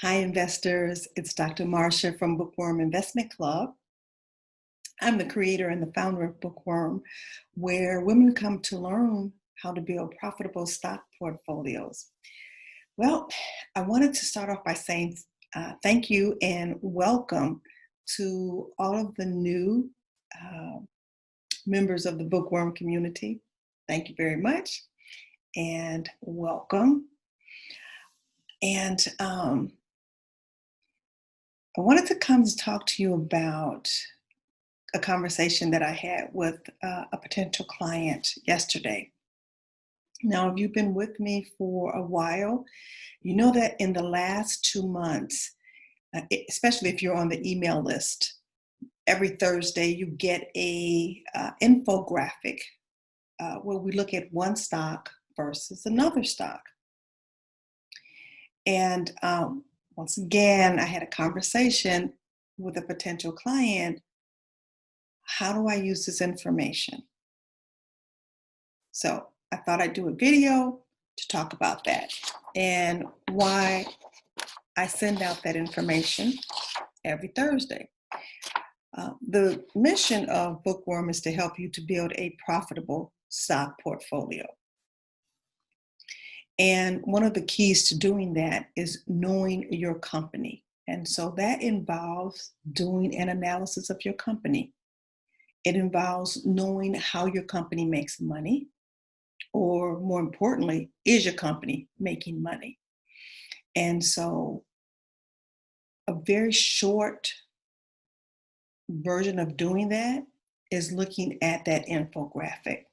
Hi, investors. It's Dr. Marcia from Bookworm Investment Club. I'm the creator and the founder of Bookworm, where women come to learn how to build profitable stock portfolios. Well, I wanted to start off by saying thank you and welcome to all of the new members of the Bookworm community. Thank you very much and welcome. And I wanted to come to talk to you about a conversation that I had with a potential client yesterday. Now, if you've been with me for a while, you know that in the last 2 months, especially if you're on the email list, every Thursday you get a infographic where we look at one stock versus another stock. And once again, I had a conversation with a potential client. How do I use this information? So I thought I'd do a video to talk about that and why I send out that information every Thursday. The mission of Bookworm is to help you to build a profitable stock portfolio. And one of the keys to doing that is knowing your company. And so that involves doing an analysis of your company. It involves knowing how your company makes money, or more importantly, is your company making money? And so a very short version of doing that is looking at that infographic.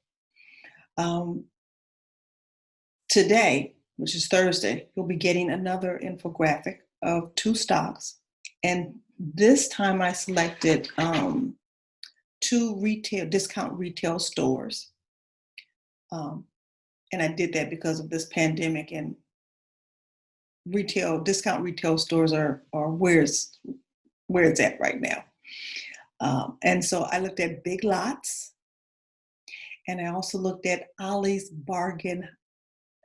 Today, which is Thursday, you'll be getting another infographic of 2 stocks. And this time I selected 2 discount retail stores. And I did that because of this pandemic, and discount retail stores are where it's at right now. And so I looked at Big Lots, and I also looked at Ollie's Bargain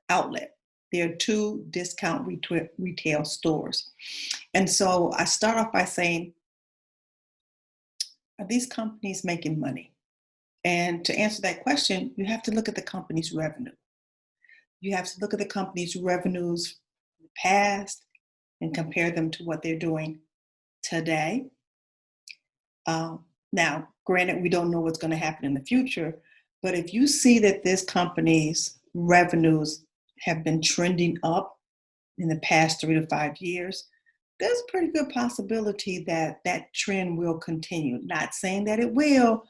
Outlet. There are 2 discount retail stores. And so I start off by saying, are these companies making money? And to answer that question, you have to look at the company's revenue. You have to look at the company's revenues in the past and compare them to what they're doing today. Now, granted, we don't know what's going to happen in the future, but if you see that this company's revenues have been trending up in the past 3 to 5 years, there's a pretty good possibility that that trend will continue. Not saying that it will,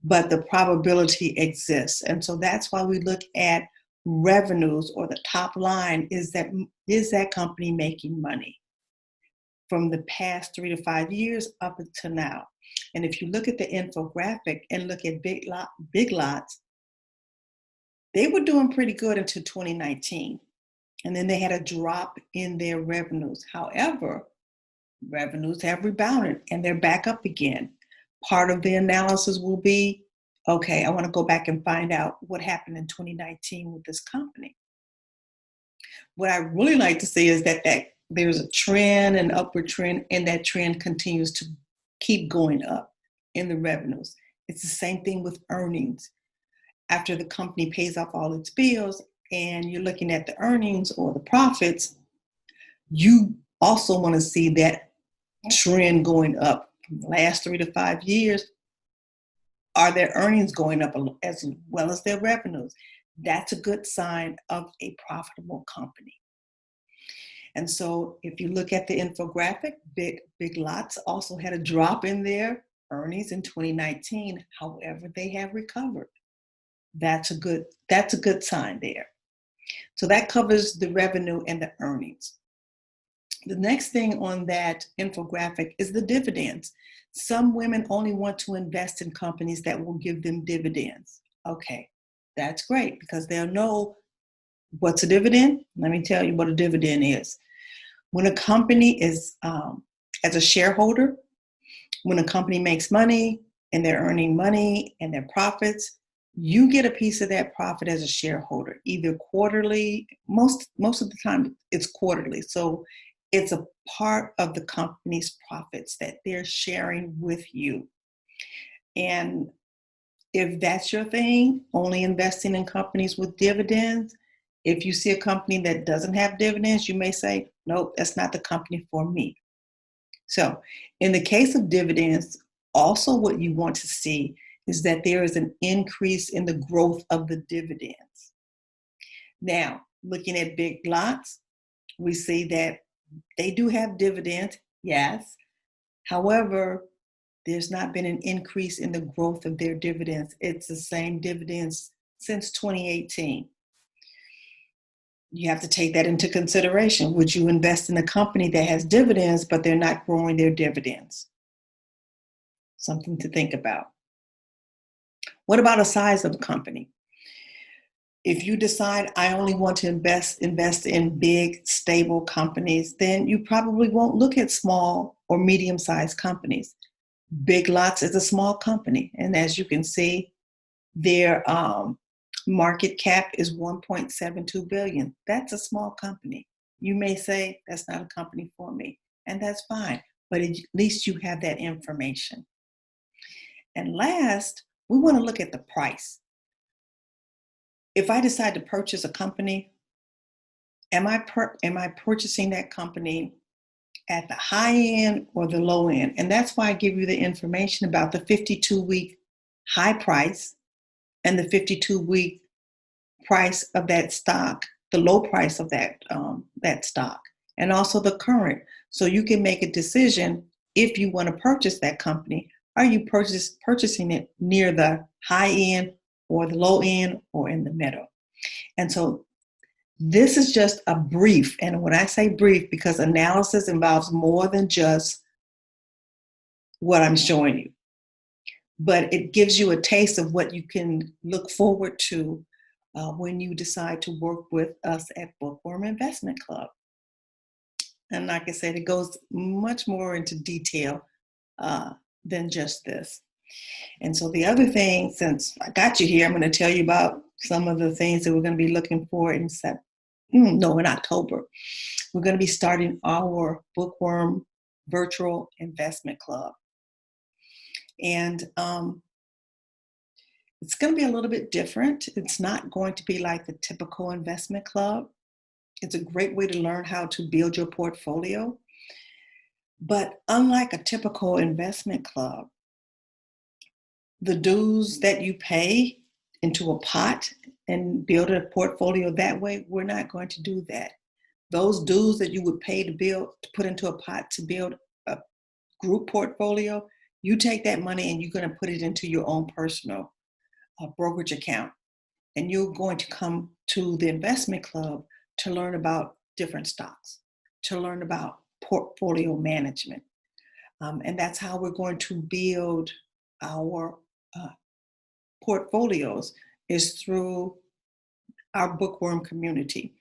but the probability exists. And so that's why we look at revenues, or the top line. Is that company making money from the past 3 to 5 years up until now? And if you look at the infographic and look at Big Lots, they were doing pretty good until 2019. And then they had a drop in their revenues. However, revenues have rebounded and they're back up again. Part of the analysis will be, okay, I want to go back and find out what happened in 2019 with this company. What I really like to see is that there's a trend, an upward trend, and that trend continues to keep going up in the revenues. It's the same thing with earnings. After the company pays off all its bills and you're looking at the earnings or the profits, you also want to see that trend going up. From the last 3 to 5 years, are their earnings going up as well as their revenues? That's a good sign of a profitable company. And so if you look at the infographic, Big Lots also had a drop in their earnings in 2019. However, they have recovered. That's a good sign there. So that covers the revenue and the earnings. The next thing on that infographic is the dividends. Some women only want to invest in companies that will give them dividends. Okay, that's great, because they'll know what's a dividend. Let me tell you what a dividend is. When a company is, as a shareholder, when a company makes money and they're earning money and their profits, you get a piece of that profit as a shareholder, either quarterly. Most of the time it's quarterly. So It's a part of the company's profits that they're sharing with you. And if that's your thing, only investing in companies with dividends, if you see a company that doesn't have dividends, you may say, nope, that's not the company for me. So in the case of dividends, also what you want to see is that there is an increase in the growth of the dividends. Now, looking at Big Lots, we see that they do have dividends, yes. However, there's not been an increase in the growth of their dividends. It's the same dividends since 2018. You have to take that into consideration. Would you invest in a company that has dividends, but they're not growing their dividends? Something to think about. What about the size of a company? If you decide I only want to invest in big, stable companies, then you probably won't look at small or medium-sized companies. Big Lots is a small company, and as you can see, their market cap is $1.72 billion. That's a small company. You may say that's not a company for me, and that's fine, but at least you have that information. And last, we want to look at the price. If I decide to purchase a company, am I purchasing that company at the high end or the low end? And that's why I give you the information about the 52-week high price and the 52-week price of that stock, the low price of that stock, and also the current. So you can make a decision if you want to purchase that company. Are you purchasing it near the high end or the low end or in the middle? And so this is just a brief. And when I say brief, because analysis involves more than just what I'm showing you, but it gives you a taste of what you can look forward to when you decide to work with us at Bookworm Investment Club. And like I said, it goes much more into detail than just this. And so the other thing, since I got you here, I'm going to tell you about some of the things that we're going to be looking for in October. We're going to be starting our Bookworm Virtual Investment Club. And it's going to be a little bit different. It's not going to be like the typical investment club. It's a great way to learn how to build your portfolio. But unlike a typical investment club, the dues that you pay into a pot and build a portfolio that way, we're not going to do that. Those dues that you would pay to put into a pot to build a group portfolio, you take that money and you're going to put it into your own personal brokerage account. And you're going to come to the investment club to learn about different stocks, to learn about portfolio management. And that's how we're going to build our portfolios, is through our Bookworm community.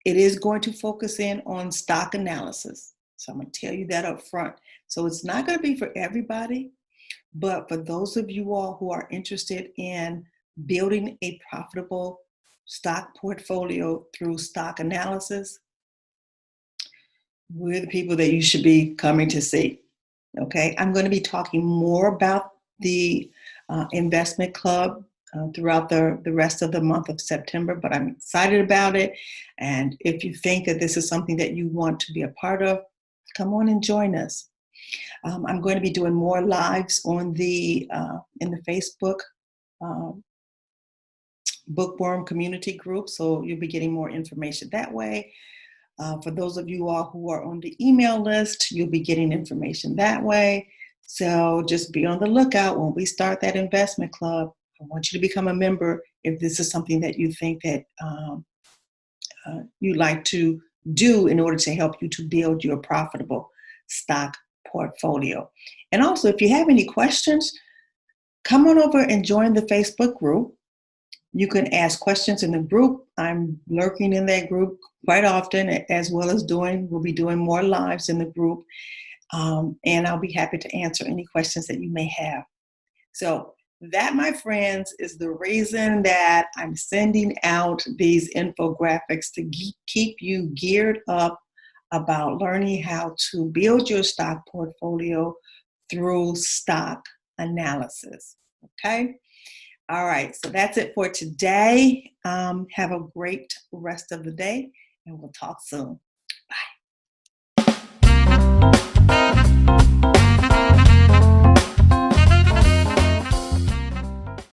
It is going to focus in on stock analysis. So I'm going to tell you that up front. So it's not going to be for everybody, but for those of you all who are interested in building a profitable stock portfolio through stock analysis, we're the people that you should be coming to see. Okay, I'm going to be talking more about the investment club throughout the rest of the month of September, but I'm excited about it. And if you think that this is something that you want to be a part of, come on and join us. I'm going to be doing more lives on in the Facebook Bookworm community group, so you'll be getting more information that way. For those of you all who are on the email list, you'll be getting information that way. So just be on the lookout when we start that investment club. I want you to become a member if this is something that you think that you'd like to do in order to help you to build your profitable stock portfolio. And also, if you have any questions, come on over and join the Facebook group. You can ask questions in the group. I'm lurking in that group quite often, as well as we'll be doing more lives in the group. And I'll be happy to answer any questions that you may have. So that, my friends, is the reason that I'm sending out these infographics, to keep you geared up about learning how to build your stock portfolio through stock analysis. Okay. All right. So that's it for today. Have a great rest of the day, and we'll talk soon.